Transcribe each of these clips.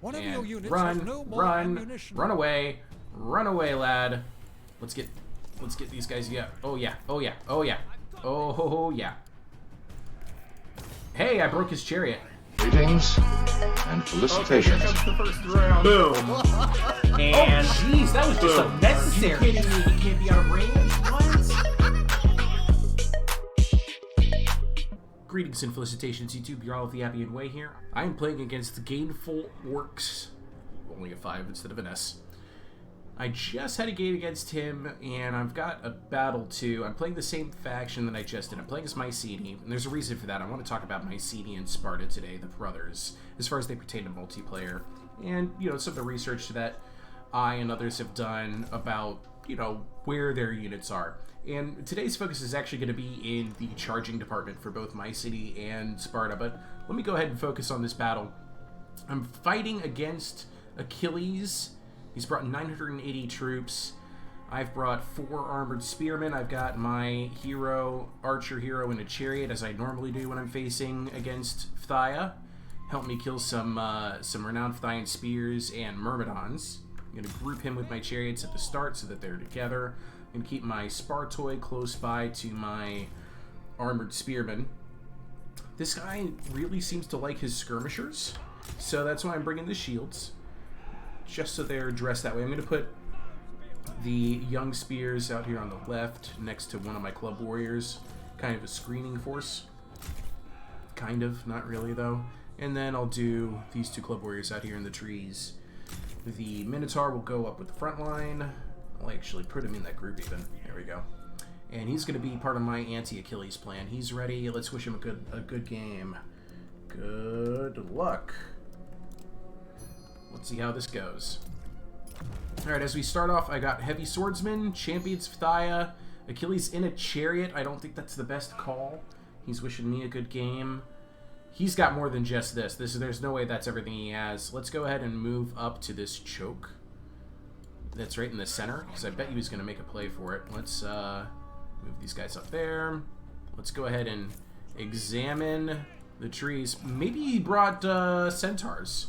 One of And your units run, has no more run, ammunition. run away, lad. Let's get these guys. Yeah. Oh yeah. Oh yeah. Oh yeah. Oh yeah. Hey, I broke his chariot. Greetings and felicitations. Okay, here comes the first round. Boom. And Jeez, that was just boom. unnecessary. You kidding me? He can't be out of range. What? Greetings and felicitations, YouTube. You're all of the Appian Way here. I am playing against the Gainful Orcs. Only a 5 instead of an S. I just had a game against him, and I've got a battle too. I'm playing the same faction that I just did. I'm playing as Mycenae, and there's a reason for that. I want to talk about Mycenae and Sparta today, the brothers, as far as they pertain to multiplayer. And, you know, some of the research that I and others have done about, you know, where their units are. And today's focus is actually going to be in the charging department for both Mycenae and Sparta, but let me go ahead and focus on this battle. I'm fighting against Achilles. He's brought 980 troops. I've brought 4 armored spearmen. I've got my archer hero in a chariot, as I normally do when I'm facing against Phthia. Help me kill some renowned Phthian spears and myrmidons. I'm going to group him with my chariots at the start so that they're together. I'm going to keep my Spartoi close by to my armored spearmen. This guy really seems to like his skirmishers, so that's why I'm bringing the shields, just so they're dressed that way. I'm going to put the young spears out here on the left next to one of my club warriors, kind of a screening force. Kind of, not really though. And then I'll do these 2 club warriors out here in the trees. The Minotaur will go up with the front line. I'll actually put him in that group even. There we go. And he's going to be part of my anti-Achilles plan. He's ready. Let's wish him a good game. Good luck. Let's see how this goes. Alright, as we start off, I got Heavy Swordsman, Champions Phthia, Achilles in a chariot. I don't think that's the best call. He's wishing me a good game. He's got more than just this. There's no way that's everything he has. Let's go ahead and move up to this choke. That's right in the center, because I bet he was going to make a play for it. Let's move these guys up there. Let's go ahead and examine the trees. Maybe he brought centaurs.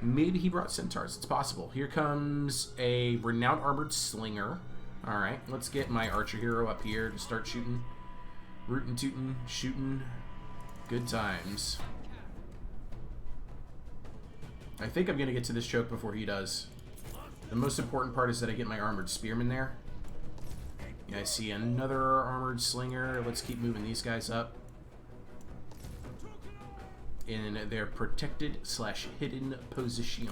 Maybe he brought centaurs. It's possible. Here comes a renowned armored slinger. Alright, let's get my archer hero up here to start shooting. Rootin' tootin', shooting. Good times. I think I'm going to get to this choke before he does. The most important part is that I get my armored spearmen there. Yeah, I see another armored slinger. Let's keep moving these guys up in their protected/hidden position.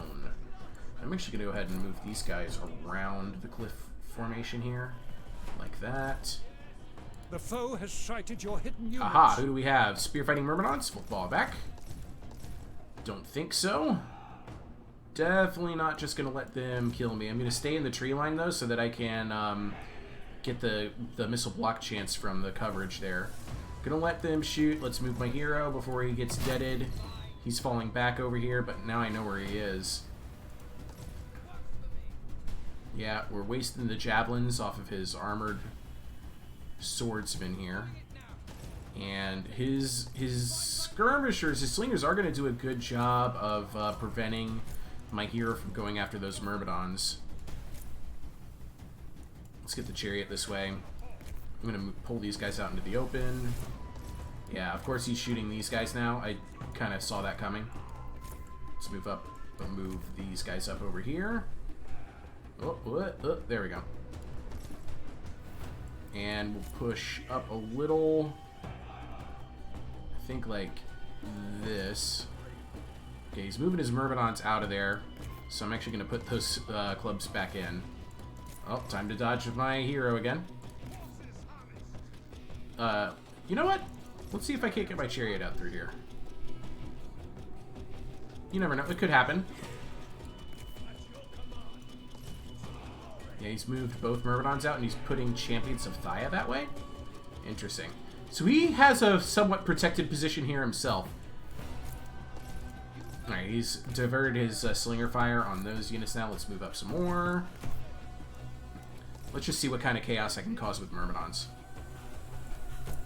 I'm actually going to go ahead and move these guys around the cliff formation here, like that. The foe has sighted your hidden units. Aha, who do we have? Spearfighting Myrmidons? Football back? Don't think so. Definitely not just going to let them kill me. I'm going to stay in the tree line, though, so that I can get the missile block chance from the coverage there. Gonna let them shoot. Let's move my hero before he gets deaded. He's falling back over here, but now I know where he is. Yeah, we're wasting the javelins off of his armored swordsman here. And his skirmishers, his slingers are going to do a good job of preventing my hero from going after those myrmidons. Let's get the chariot this way. I'm going to pull these guys out into the open. Yeah, of course he's shooting these guys now. I kind of saw that coming. Let's move up. Move these guys up over here. Oh, there we go. And we'll push up a little. I think like this. Okay, he's moving his myrmidons out of there. So I'm actually going to put those clubs back in. Oh, time to dodge my hero again. You know what? Let's see if I can't get my chariot out through here. You never know. It could happen. Yeah, he's moved both Myrmidons out, and he's putting Champions of Phthia that way? Interesting. So he has a somewhat protected position here himself. Alright, he's diverted his slinger fire on those units now. Let's move up some more. Let's just see what kind of chaos I can cause with Myrmidons.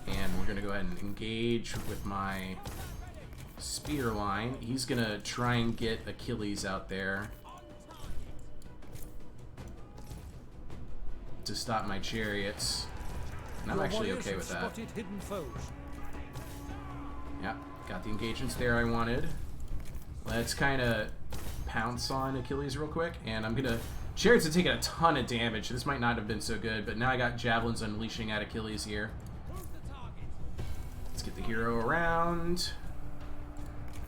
And we're going to go ahead and engage with my spear line. He's gonna try and get Achilles out there to stop my chariots. And I'm actually okay with that. Spotted hidden foes. Yeah, got the engagements there I wanted. Let's kind of pounce on Achilles real quick, and I'm gonna... Chariots have taken a ton of damage. This might not have been so good, but now I got javelins unleashing at Achilles here. Let's get the hero around.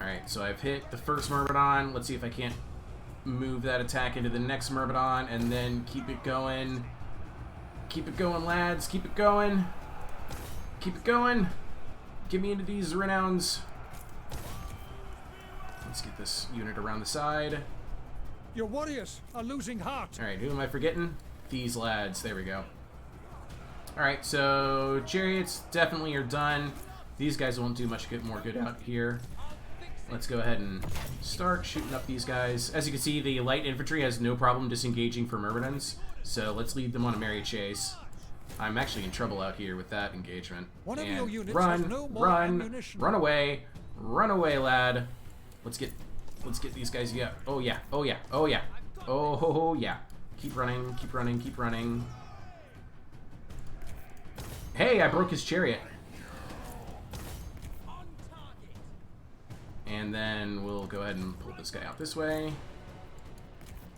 Alright, so I've hit the first Myrmidon. Let's see if I can't move that attack into the next Myrmidon, and then keep it going. Keep it going, lads. Keep it going. Keep it going. Get me into these renowns. Let's get this unit around the side. Your warriors are losing heart. Alright, who am I forgetting? These lads. There we go. Alright, so chariots definitely are done. These guys won't do much more good out here. Let's go ahead and start shooting up these guys. As you can see, the light infantry has no problem disengaging from Myrmidons, so let's lead them on a merry chase. I'm actually in trouble out here with that engagement. One of And your units run, has no more run, ammunition. run away, lad. Let's get these guys. Yeah. Oh yeah. Oh yeah. Oh yeah. Oh yeah. Keep running. Keep running. Keep running. Hey, I broke his chariot. And then we'll go ahead and pull this guy out this way.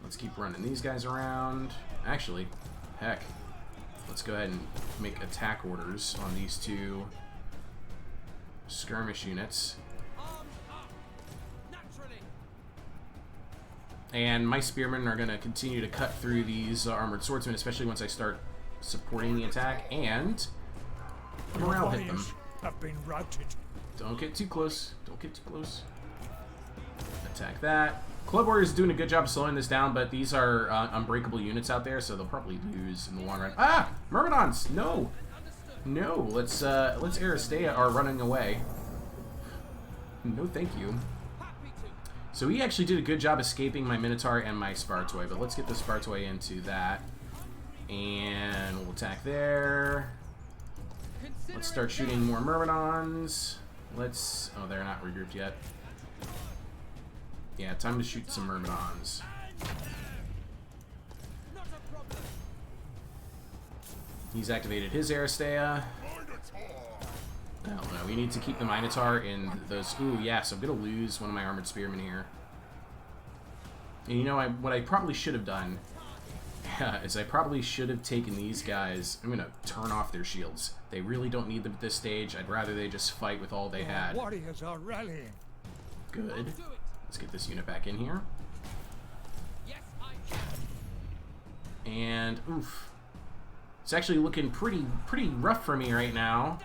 Let's keep running these guys around. Actually, heck, let's go ahead and make attack orders on these two skirmish units. And my spearmen are going to continue to cut through these armored swordsmen, especially once I start supporting the attack. And morale hit them. Have been routed. Don't get too close. Don't get too close. Attack that. Club Warriors is doing a good job of slowing this down, but these are unbreakable units out there, so they'll probably lose in the long run. Ah! Myrmidons! No! No! Let's Aristea are running away. No thank you. So he actually did a good job escaping my Minotaur and my Spartoi, but let's get the Spartoi into that. And we'll attack there. Let's start shooting more Myrmidons. Let's... Oh, they're not regrouped yet. Yeah, time to shoot some Myrmidons. He's activated his Aristea. I don't know. We need to keep the Minotaur in those... Ooh, yeah, so I'm going to lose one of my armored spearmen here. And you know, what I probably should have done is I probably should have taken these guys... I'm going to turn off their shields. They really don't need them at this stage. I'd rather they just fight with all they had. Warriors are rallying. Good. Let's get this unit back in here. And, oof. It's actually looking pretty rough for me right now.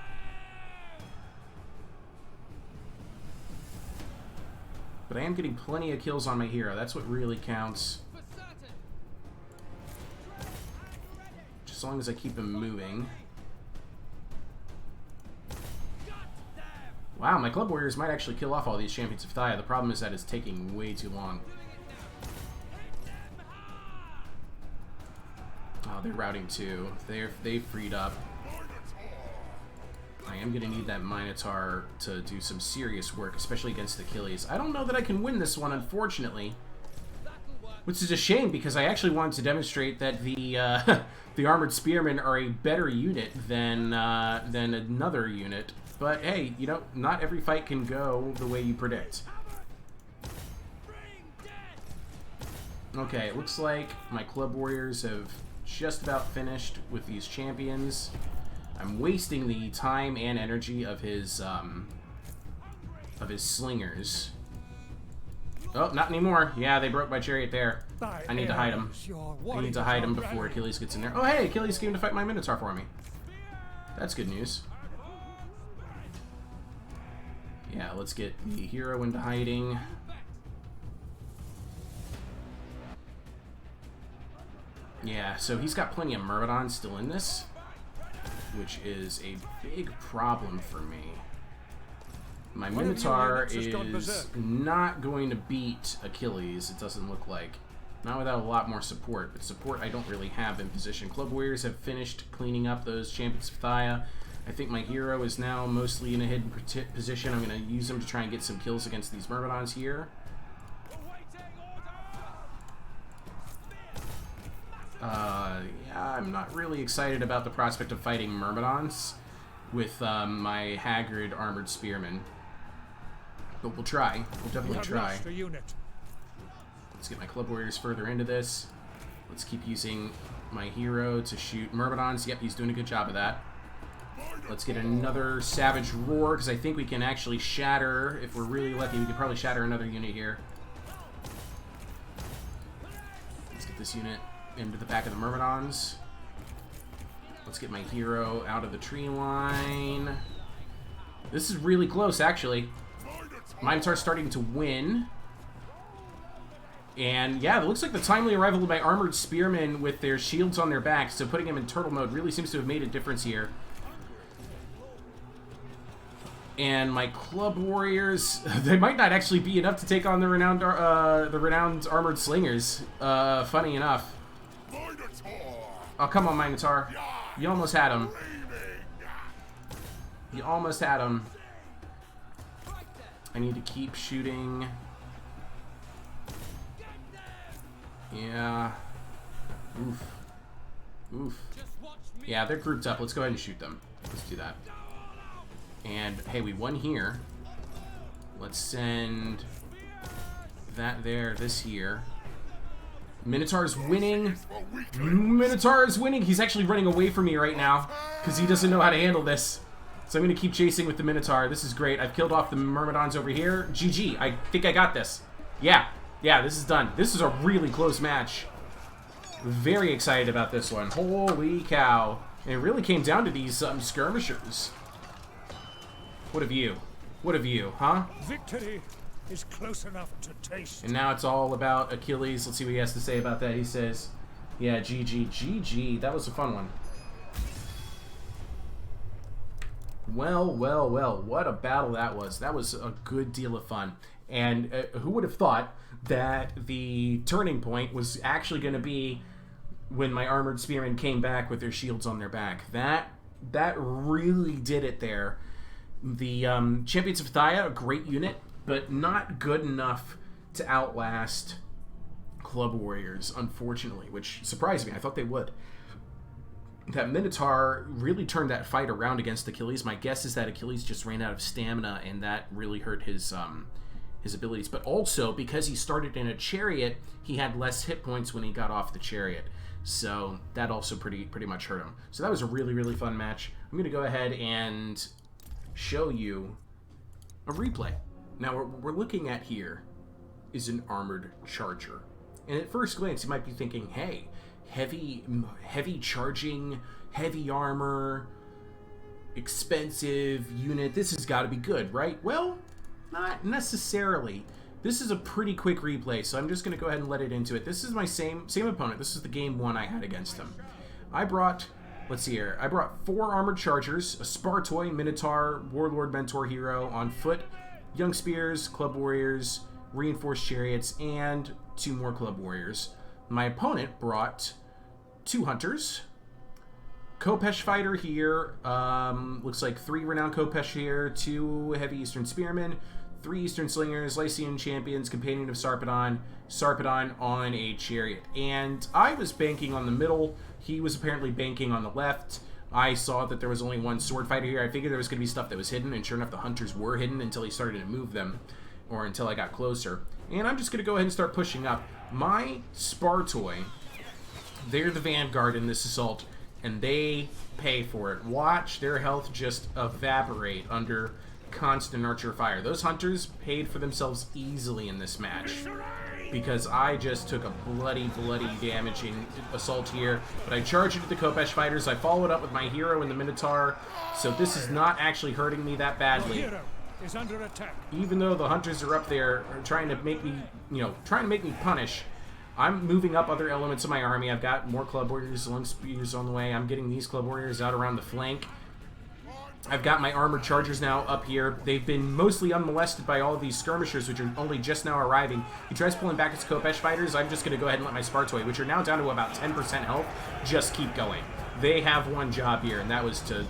But I am getting plenty of kills on my hero. That's what really counts. Just as long as I keep him moving. Wow, my Club Warriors might actually kill off all these Champions of Thaya. The problem is that it's taking way too long. Oh, they're routing too. They've freed up. I am going to need that Minotaur to do some serious work, especially against Achilles. I don't know that I can win this one, unfortunately. Which is a shame, because I actually wanted to demonstrate that the the armored spearmen are a better unit than another unit. But hey, you know, not every fight can go the way you predict. Okay, it looks like my Club Warriors have just about finished with these champions. I'm wasting the time and energy of his slingers. Oh, not anymore. Yeah, they broke my chariot there. I need to hide him. I need to hide him before Achilles gets in there. Oh, hey, Achilles came to fight my Minotaur for me. That's good news. Yeah, let's get the hero into hiding. Yeah, so he's got plenty of Myrmidons still in this, which is a big problem for me. My Minotaur is not going to beat Achilles, it doesn't look like. Not without a lot more support, but support I don't really have in position. Club Warriors have finished cleaning up those Champions of Thaya. I think my hero is now mostly in a hidden position. I'm going to use him to try and get some kills against these Myrmidons here. Yeah, I'm not really excited about the prospect of fighting Myrmidons with my Haggard armored spearmen. But we'll try. We'll definitely try. Let's get my club warriors further into this. Let's keep using my hero to shoot Myrmidons. Yep, he's doing a good job of that. Let's get another Savage Roar, because I think we can actually shatter. If we're really lucky, we could probably shatter another unit here. Let's get this unit into the back of the Myrmidons. Let's get my hero out of the tree line. This is really close, actually. Minotaur's starting to win. And yeah, it looks like the timely arrival of my armored spearmen with their shields on their backs, so putting them in turtle mode really seems to have made a difference here. And my club warriors, they might not actually be enough to take on the renowned armored slingers. Funny enough. Oh, come on, Minotaur. You almost had him. You almost had him. I need to keep shooting. Yeah. Oof. Oof. Yeah, they're grouped up. Let's go ahead and shoot them. Let's do that. And, hey, we won here. Let's send that there, this here. Minotaur's winning. Minotaur is winning. He's actually running away from me right now because he doesn't know how to handle this. So I'm going to keep chasing with the Minotaur. This is great. I've killed off the Myrmidons over here. GG. I think I got this. Yeah. Yeah, this is done. This is a really close match. Very excited about this one. Holy cow. And it really came down to these skirmishers. What of you? What of you, huh? Victory is close enough to taste. And now it's all about Achilles. Let's see what he has to say about that. He says, yeah, GG. GG. That was a fun one. Well, well, well. What a battle that was. That was a good deal of fun. And who would have thought that the turning point was actually going to be when my armored spearmen came back with their shields on their back. That really did it there. The Champions of Thaya, a great unit, but not good enough to outlast Club Warriors, unfortunately, which surprised me. I thought they would. That Minotaur really turned that fight around against Achilles. My guess is that Achilles just ran out of stamina, and that really hurt his abilities. But also, because he started in a chariot, he had less hit points when he got off the chariot. So that also pretty much hurt him. So that was a really, really fun match. I'm going to go ahead and show you a replay. Now, what we're looking at here is an armored charger. And at first glance, you might be thinking, hey, heavy charging, heavy armor, expensive unit. This has got to be good, right? Well, not necessarily. This is a pretty quick replay, so I'm just going to go ahead and let it into it. This is my same opponent. This is the game one I had against him. I brought, let's see here, I brought 4 armored chargers, a Spartoi, Minotaur, Warlord, Mentor, Hero on foot, Young Spears, Club Warriors, Reinforced Chariots, and 2 more Club Warriors. My opponent brought 2 Hunters, Khopesh Fighter here, looks like 3 Renowned Khopesh here, 2 Heavy Eastern Spearmen, 3 Eastern Slingers, Lycian Champions, Companion of Sarpedon, Sarpedon on a Chariot. And I was banking on the middle, he was apparently banking on the left. I saw that there was only 1 Sword Fighter here. I figured there was going to be stuff that was hidden, and sure enough, the Hunters were hidden until he started to move them, or until I got closer. And I'm just going to go ahead and start pushing up. My Spartoi, they're the vanguard in this assault, and they pay for it. Watch their health just evaporate under constant archer fire. Those Hunters paid for themselves easily in this match, because I just took a bloody damaging assault here. But I charged into the Khopesh Fighters. I followed up with my hero and the Minotaur, so this is not actually hurting me that badly. Your hero is under attack. Even though the Hunters are up there trying to make me, punish, I'm moving up other elements of my army. I've got more Club Warriors, Long Spears on the way. I'm getting these Club Warriors out around the flank. I've got my armored chargers now up here. They've been mostly unmolested by all of these skirmishers, which are only just now arriving. He tries pulling back his Khopesh Fighters. I'm just going to go ahead and let my Spartoi, which are now down to about 10% health, just keep going. they have one job here, and that was to,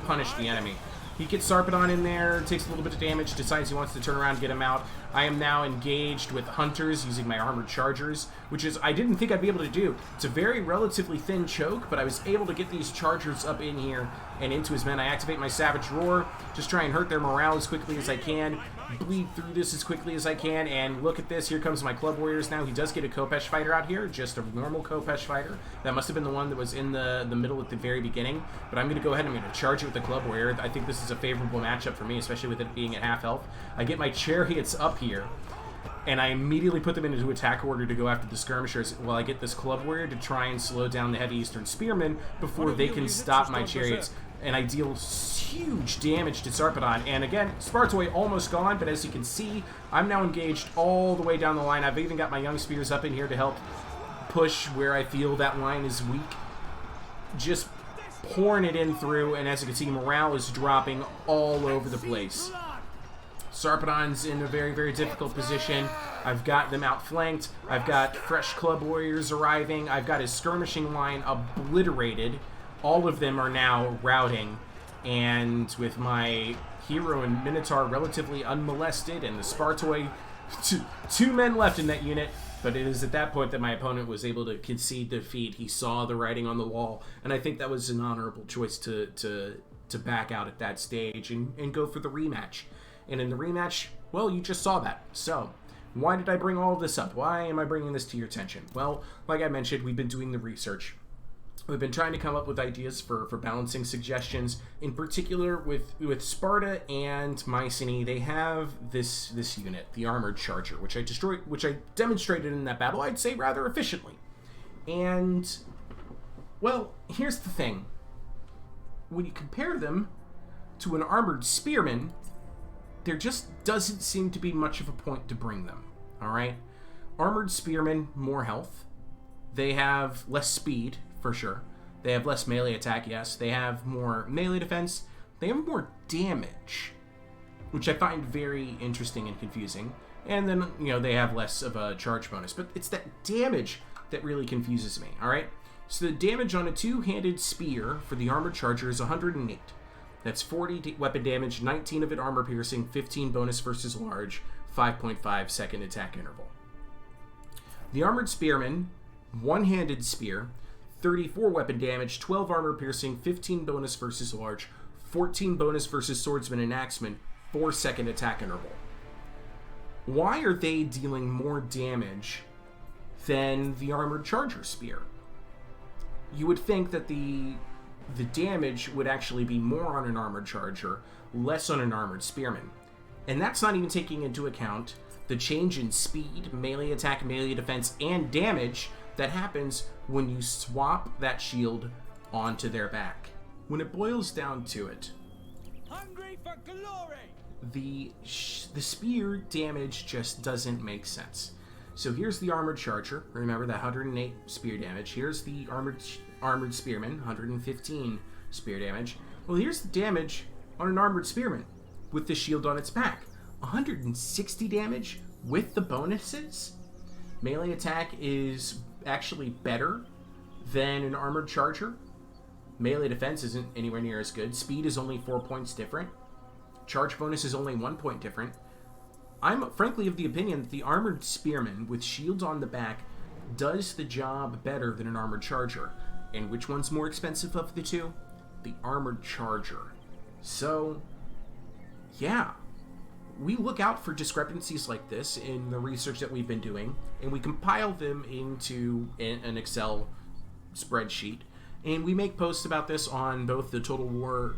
punish the enemy. He gets Sarpedon in there, takes a little bit of damage, decides he wants to turn around and get him out. I am now engaged with hunters using my armored chargers, which is, I didn't think I'd be able to do. It's a very relatively thin choke, but I was able to get these chargers up in here and into his men. I activate my Savage Roar, just try and hurt their morale as quickly as I can, bleed through this as quickly as I can, and look at this, here comes my Club Warriors now. He does get a Kopesh fighter out here, just a normal Kopesh fighter. That must have been the one that was in the middle at the very beginning, but I'm going to go ahead and I'm going to charge it with the Club Warrior. I think this is a favorable matchup for me, especially with it being at half health. I get my Chariots up here, and I immediately put them into attack order to go after the skirmishers while I get this Club Warrior to try and slow down the heavy Eastern Spearmen before they can stop my Chariots. And I deal huge damage to Sarpedon. And again, Spartoi almost gone, but as you can see, I'm now engaged all the way down the line. I've even got my Young Spears up in here to help push where I feel that line is weak. Just pouring it in through, and as you can see, morale is dropping all over the place. Sarpedon's in a very, very difficult position. I've got them outflanked. I've got fresh Club Warriors arriving. I've got his skirmishing line obliterated. All of them are now routing, and with my hero and Minotaur relatively unmolested, and the Spartoi, two men left in that unit, but it is at that point that my opponent was able to concede defeat. He saw the writing on the wall, and I think that was an honorable choice to back out at that stage and go for the rematch. And in the rematch, well, you just saw that. So, why did I bring all of this up? Why am I bringing this to your attention? Well, like I mentioned, we've been doing the research. We've been trying to come up with ideas for balancing suggestions. In particular, with Sparta and Mycenae, they have this unit, the Armored Charger, which I demonstrated in that battle, I'd say rather efficiently. And, well, here's the thing. When you compare them to an Armored Spearman, there just doesn't seem to be much of a point to bring them, alright? Armored Spearmen, more health. They have less speed, for sure. They have less melee attack, yes. They have more melee defense. They have more damage, which I find very interesting and confusing. And then, they have less of a charge bonus. But it's that damage that really confuses me, alright? So the damage on a two-handed spear for the Armored Charger is 108. That's 40 weapon damage, 19 of it armor piercing, 15 bonus versus large, 5.5 second attack interval. The Armored Spearman, one-handed spear, 34 weapon damage, 12 armor piercing, 15 bonus versus large, 14 bonus versus swordsman and axeman, 4 second attack interval. Why are they dealing more damage than the Armored Charger spear? You would think that the damage would actually be more on an Armored Charger, less on an Armored Spearman. And that's not even taking into account the change in speed, melee attack, melee defense, and damage that happens when you swap that shield onto their back. When it boils down to it, Hungry for glory! the spear damage just doesn't make sense. So here's the Armored Charger. Remember that 108 spear damage. Here's the Armored Spearman, 115 spear damage. Well, here's the damage on an Armored Spearman with the shield on its back. 160 damage with the bonuses. Melee attack is actually better than an Armored Charger. Melee defense isn't anywhere near as good. Speed is only 4 points different. Charge bonus is only 1 point different. I'm frankly of the opinion that the Armored Spearman with shields on the back does the job better than an Armored Charger. And which one's more expensive of the two? The Armored Charger. So, yeah. We look out for discrepancies like this in the research that we've been doing, and we compile them into an Excel spreadsheet, and we make posts about this on both the Total War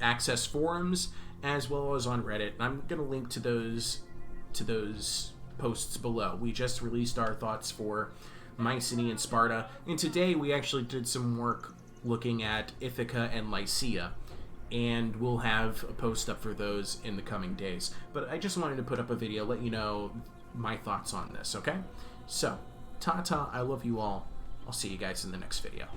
Access forums as well as on Reddit. And I'm going to link to those posts below. We just released our thoughts for Mycenae and Sparta, and today we actually did some work looking at Ithaca and Lycia. And we'll have a post up for those in the coming days. But I just wanted to put up a video, let you know my thoughts on this, okay? So, ta-ta, I love you all. I'll see you guys in the next video.